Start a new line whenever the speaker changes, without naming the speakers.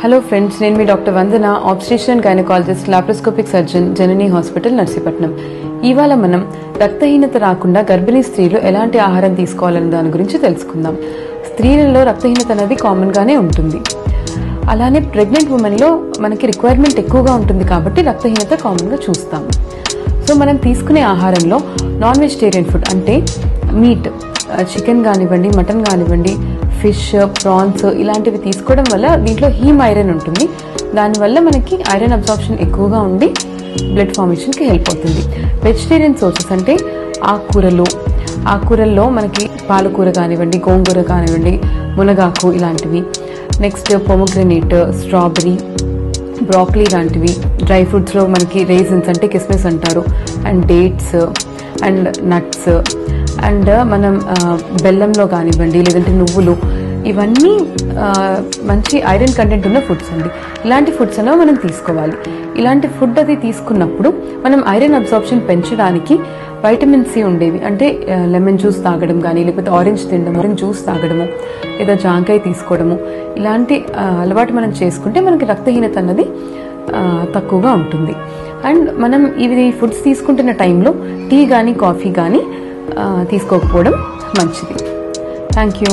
Hello friends, నేను మీ doctor Vandana, obstetrician and gynaecologist, laparoscopic surgeon, Janani hospital, Narsipatnam. ఇవాళ మనం రక్తహీనత రాకుండా గర్భిణీ స్త్రీలు ఎలాంటి ఆహారం తీసుకోవాలనే దాని గురించి తెలుసుకుందాం. స్త్రీలలో రక్తహీనత అనేది కామన్గానే ఉంటుంది. అలానే ప్రెగ్నెంట్ ఉమెన్లో మనకి రిక్వైర్మెంట్ ఎక్కువగా ఉంటుంది కాబట్టి రక్తహీనత కామన్గా చూస్తాము. సో మనం తీసుకునే ఆహారంలో నాన్ వెజిటేరియన్ ఫుడ్ అంటే మీట్, చికెన్ కానివ్వండి, మటన్ కానివ్వండి, ఫిష్, ప్రాన్స్ ఇలాంటివి తీసుకోవడం వల్ల దీంట్లో హీమ్ ఐరన్ ఉంటుంది. దానివల్ల మనకి ఐరన్ అబ్జార్ప్షన్ ఎక్కువగా ఉండి బ్లడ్ ఫార్మేషన్కి హెల్ప్ అవుతుంది. వెజిటేరియన్ సోర్సెస్ అంటే ఆకుకూరల్లో మనకి పాలకూర కానివ్వండి, గోంగూర కానివ్వండి, మునగాకు ఇలాంటివి. నెక్స్ట్ పొమోగ్రనేట్, స్ట్రాబెరీ, బ్రాకలీ లాంటివి. డ్రై ఫ్రూట్స్లో మనకి రేజిన్స్ అంటే కిస్మిస్ అంటారు, and dates and nuts, and మనం బెల్లంలో కానివ్వండి, లేదంటే నువ్వులు, ఇవన్నీ మంచి ఐరన్ కంటెంట్ ఉన్న ఫుడ్స్ అండి. ఇలాంటి ఫుడ్స్ అనేవి మనం తీసుకోవాలి. ఇలాంటి ఫుడ్ అది తీసుకున్నప్పుడు మనం ఐరన్ అబ్జార్ప్షన్ పెంచడానికి వైటమిన్ సి ఉండేవి అంటే లెమన్ జ్యూస్ తాగడం కానీ, లేకపోతే ఆరెంజ్ తినడం, ఆరెంజ్ జ్యూస్ తాగడము, లేదా జాంకాయ తీసుకోవడము, ఇలాంటి అలవాటు మనం చేసుకుంటే మనకి రక్తహీనత అన్నది తక్కువగా ఉంటుంది. అండ్ మనం ఇవి ఫుడ్స్ తీసుకుంటున్న టైంలో టీ కానీ కాఫీ కానీ తీసుకోకపోవడం మంచిది. Thank you.